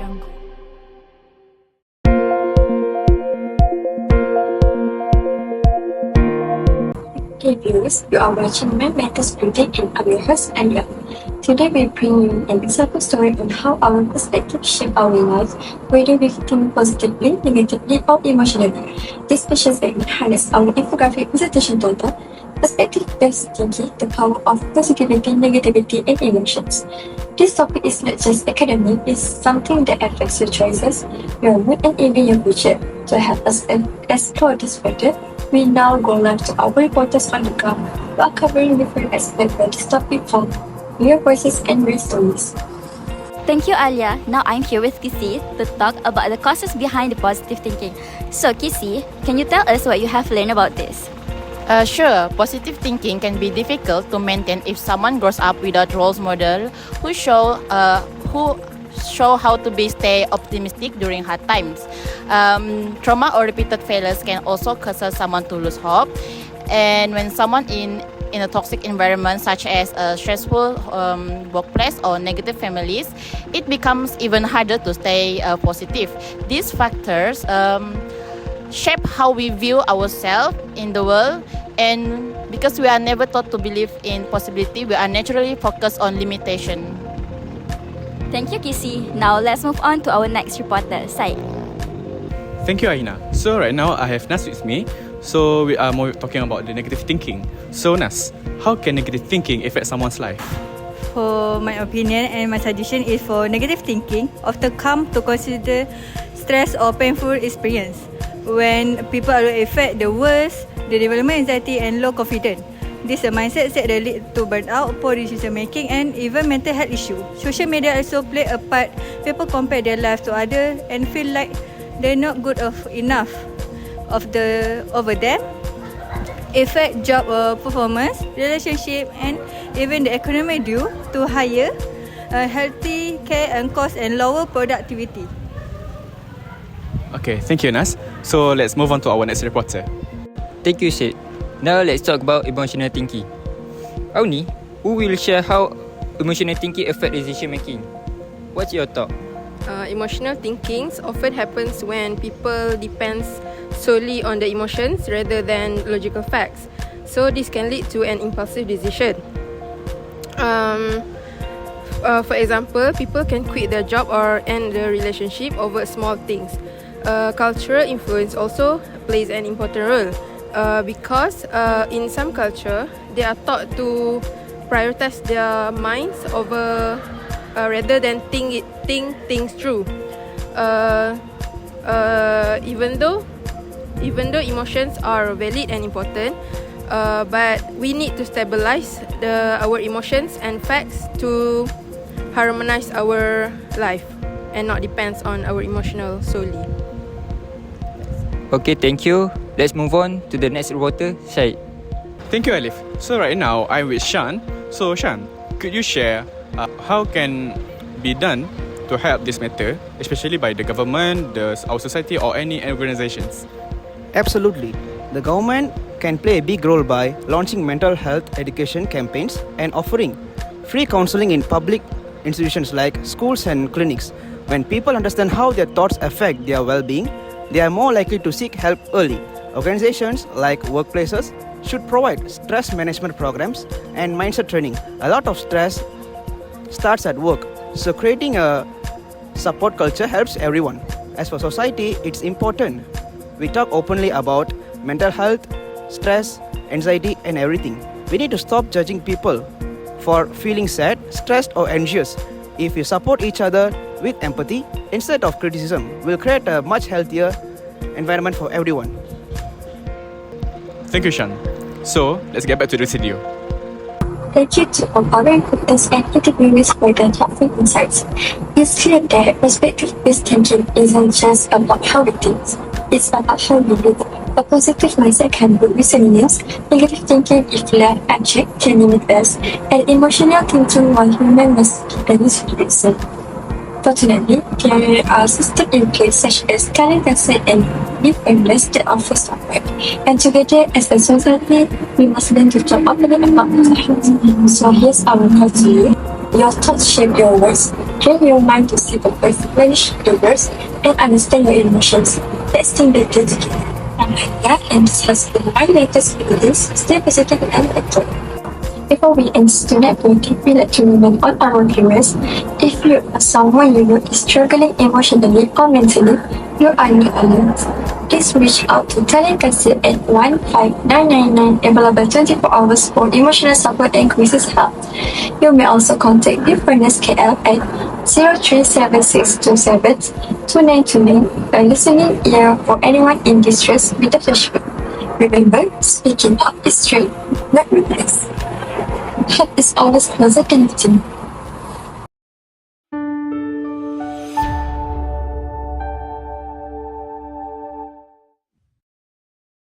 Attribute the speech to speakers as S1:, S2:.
S1: Jungle.
S2: Hey viewers, you are watching My Matters Critic and I'm your host Alia. Today we bring you an example story on how our perspective shape our lives, whether we think positively, negatively or emotionally. This special segment highlights our infographic presentation title, Perspective-Based Thinking, the Power of Positivity, Negativity and Emotions. This topic is not just academic, it's something that affects your choices, your mood and even your future. To help us explore this further, we now go live to our reporters on the ground who are covering different aspects of this topic from real voices and real stories.
S3: Thank you, Alia. Now I'm here with Kissy to talk about the causes behind the positive thinking. So, Kissy, can you tell us what you have learned about this?
S4: Sure, positive thinking can be difficult to maintain if someone grows up without role model who show how to stay optimistic during hard times. Trauma or repeated failures can also cause someone to lose hope. And when someone in a toxic environment such as a stressful workplace or negative families, it becomes even harder to stay positive. These factors shape how we view ourselves in the world, and because we are never taught to believe in possibility, we are naturally focused on limitation.
S3: Thank you, Kissy. Now let's move on to our next reporter, Sai.
S5: Thank you, Aina. So right now I have Nas with me. So we are more talking about the negative thinking. So Nas, how can negative thinking affect someone's life?
S6: For my opinion and my suggestion is for negative thinking often come to consider stress or painful experience. When people are affected the worst, the development anxiety and low confidence. This mindset that lead to burnout, poor decision making and even mental health issue. Social media also play a part. People compare their lives to others and feel like they're not good enough over them. Affect job performance, relationship and even the economy due to higher healthy care and cost and lower productivity.
S5: Okay, thank you, Nas. So let's move on to our next reporter.
S7: Thank you, Sid. Now let's talk about emotional thinking. Auni, who will share how emotional thinking affect decision making? What's your thought?
S8: Emotional thinking often happens when people depends solely on the emotions rather than logical facts. So this can lead to an impulsive decision. For example, people can quit their job or end the relationship over small things. Cultural influence also plays an important role because in some culture they are taught to prioritize their minds over rather than think things through. Even though emotions are valid and important, but we need to stabilize our emotions and facts to harmonize our life and not depends on our emotional solely.
S7: Okay, thank you. Let's move on to the next reporter, Syed.
S5: Thank you, Alif. So right now I'm with Shan. So Shan, could you share how can be done to help this matter, especially by the government, our society or any organizations?
S9: Absolutely. The government can play a big role by launching mental health education campaigns and offering free counseling in public institutions like schools and clinics. When people understand how their thoughts affect their well-being, they are more likely to seek help early. Organizations like workplaces should provide stress management programs and mindset training. A lot of stress starts at work, so creating a support culture helps everyone. As for society, it's important we talk openly about mental health, stress, anxiety and everything. We need to stop judging people for feeling sad, stressed or anxious. If we support each other with empathy instead of criticism, we'll create a much healthier environment for everyone.
S5: Thank you, Shan. So let's get back to the video.
S2: Thank you to all our reporters and interviewers for their thoughtful insights. It's clear that perspective-based thinking isn't just about how we think, it's about how we live. A positive mindset can build resilience, negative thinking, if left unchecked, can limit us, and emotional thinking, while human must keep the listen. Fortunately, there are systems in place such as current asset and live awareness that offer support. And together as a society, we must learn to talk openly about mental health. So here's our call to you. Your thoughts shape your words. Train your mind to see the first, relish the worst, and understand your emotions. Let's think better together. I'm Anya and discuss the my latest release. Stay positive and active. Before we end tonight meeting, we like to remind all our viewers, if you are someone you know is struggling emotionally or mentally, you are not alone. Please reach out to Talent Council at 15999, available 24 hours for emotional support and crisis help. You may also contact the Furnace KL at 0376272929, a listening ear for anyone in distress with a flashback. Remember, speaking up is strength, not weakness. Help is always closer than victim.